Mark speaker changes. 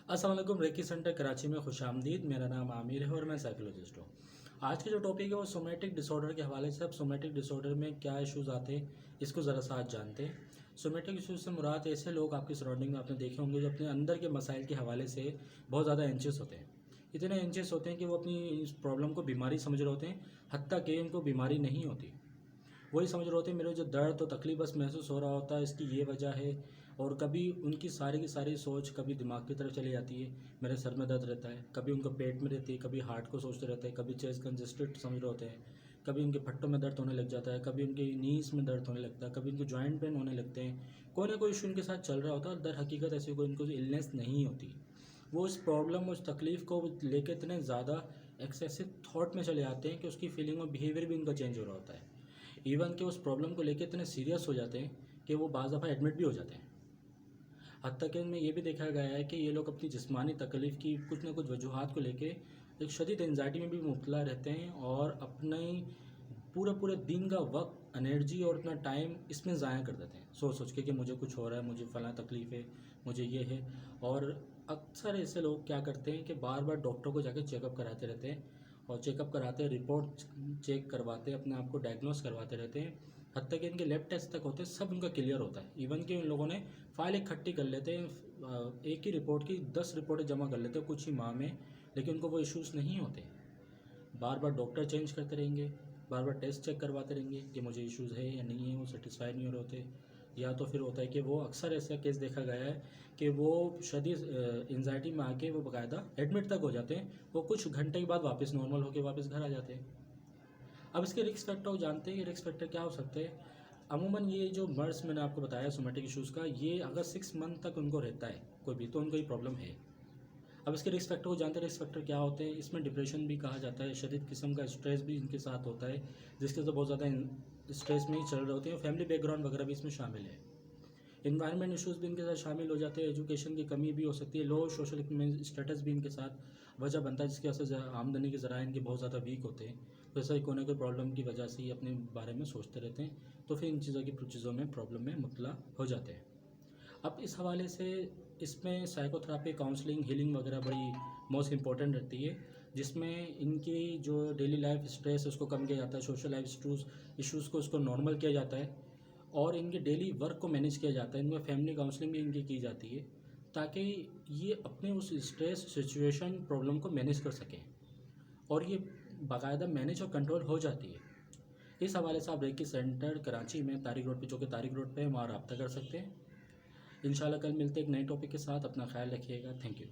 Speaker 1: अस्सलाम वालेकुम। Recce centre Karachi में खुशामदीद। मेरा नाम आमिर है और मैं साइकोलॉजिस्ट हूँ। आज की जो टॉपिक है वो सोमेटिक डिसऑर्डर के हवाले से। अब सोमेटिक डिसऑर्डर में क्या इश्यूज़ आते हैं इसको ज़रा सा आज जानते हैं। सोमेटिक इश्यूज़ से मुराद ऐसे लोग आपकी सराउंडिंग में आपने देखे होंगे जो अपने अंदर के मसाइल के हवाले से बहुत ज़्यादा एंशियस होते हैं। इतने एंशियस होते हैं कि वो अपनी इस प्रॉब्लम को बीमारी समझ रहे होते हैं, हत्ता कि उनको बीमारी नहीं होती। वही समझ रहे होते हैं मेरे जो दर्द और तकलीफ बस महसूस हो रहा होता है, इसकी ये वजह है। और कभी उनकी सारी की सारी सोच कभी दिमाग की तरफ चली जाती है, मेरे सर में दर्द रहता है, कभी उनको पेट में रहती है, कभी हार्ट को सोचते रहते हैं, कभी चेस्ट कंजेस्टेड समझ रहे होते हैं, कभी उनके फट्टों में दर्द होने लग जाता है, कभी उनके नीज में दर्द होने लगता है, कभी उनको जॉइंट पेन होने लगते हैं। कोई ना कोई इशू उनके साथ चल रहा होता है और दर हकीकत ऐसी कोई उनको इलनेस नहीं होती। वो उस प्रॉब्लम उस तकलीफ़ को लेकर इतने ज़्यादा एक्सेसिव थॉट में चले आते हैं कि उसकी फीलिंग और बिहेवियर भी उनका चेंज हो रहा होता है। इवन कि उस प्रॉब्लम को लेके इतने सीरियस हो जाते हैं कि वो बाज़ दफ़ा एडमिट भी हो जाते हैं। हत्ता कि इनमें ये भी देखा गया है कि ये लोग अपनी जिस्मानी तकलीफ़ की कुछ न कुछ वजूहात को लेके एक शदीद एंजाइटी में भी मुब्तला रहते हैं और अपने पूरे पूरे दिन का वक्त, एनर्जी और अपना टाइम इसमें ज़ाया कर देते हैं, सोच सोच के कि मुझे कुछ हो रहा है, मुझे फ़लाँ तकलीफ़ है, मुझे ये है। और अक्सर ऐसे लोग क्या करते हैं कि बार बार डॉक्टर को जाके चेकअप कराते रहते हैं और चेकअप कराते हैं, रिपोर्ट चेक करवाते हैं, अपने आप को डायग्नोस करवाते रहते हैं। हत्ता कि इनके लैब टेस्ट तक होते हैं, सब उनका क्लियर होता है। इवन कि उन लोगों ने फ़ाइल इकट्ठी कर लेते हैं, एक ही रिपोर्ट की 10 रिपोर्टें जमा कर लेते हैं कुछ ही माह में, लेकिन उनको वो इश्यूज़ नहीं होते। बार बार डॉक्टर चेंज करते रहेंगे, बार बार टेस्ट चेक करवाते रहेंगे कि मुझे इश्यूज़ है या नहीं है, वो सेटिस्फाई नहीं हो रहे होते। या तो फिर होता है कि वो अक्सर ऐसा केस देखा गया है कि वो शदीद एंजाइटी में आके वो बाकायदा एडमिट तक हो जाते हैं। वो कुछ घंटे के बाद वापस नॉर्मल होकर वापस घर आ जाते हैं। अब इसके रिस्क फैक्टर जानते हैं, ये रिस्क फैक्टर क्या हो सकते हैं। अमूमन ये जो मर्ज़ मैंने आपको बताया सोमेटिक इश्यूज़ का, ये अगर 6 मंथ तक उनको रहता है कोई भी, तो उनको ये प्रॉब्लम है। अब इसके रिस्क फैक्टर को जानते हैं। रिस्क फैक्टर क्या होते हैं, इसमें डिप्रेशन भी कहा जाता है, शदीद किस्म का स्ट्रेस भी इनके साथ होता है, जिसके तो बहुत ज़्यादा स्ट्रेस में ही चल रहे होते हैं। फैमिली बैकग्राउंड वगैरह भी इसमें शामिल है। इन्वायरमेंट इश्यूज़ भी इनके साथ शामिल हो जाते हैं, एजुकेशन की कमी भी हो सकती है, लो सोशल इकोनॉमिक स्टेटस भी इनके साथ वजह बनता है, जिसकी वजह से आमदनी के ज़राए इनके बहुत ज़्यादा वीक होते हैं। तो ऐसा इकोनॉमिक प्रॉब्लम की वजह से ही अपने बारे में सोचते रहते हैं, तो फिर इन चीज़ों में प्रॉब्लम में मुब्तला हो जाते हैं। अब इस हवाले से इसमें साइकोथेरेपी, काउंसलिंग, हीलिंग वगैरह बड़ी मोस्ट इम्पॉर्टेंट रहती है, जिसमें इनकी जो डेली लाइफ स्ट्रेस है उसको कम किया जाता है, सोशल लाइफ इश्यूज़ को उसको नॉर्मल किया जाता है और इनके डेली वर्क को मैनेज किया जाता है। इनमें फैमिली काउंसलिंग भी इनकी की जाती है ताकि ये अपने उस स्ट्रेस सिचुएशन प्रॉब्लम को मैनेज कर सकें और ये बाकायदा मैनेज और कंट्रोल हो जाती है। इस हवाले से आप रेकी सेंटर कराची में तारिक रोड पे, जो कि तारिक रोड पे है, वहाँ रब्ता कर सकते हैं। इंशाल्लाह कल मिलते हैं एक नए टॉपिक के साथ। अपना ख्याल रखिएगा। Thank you.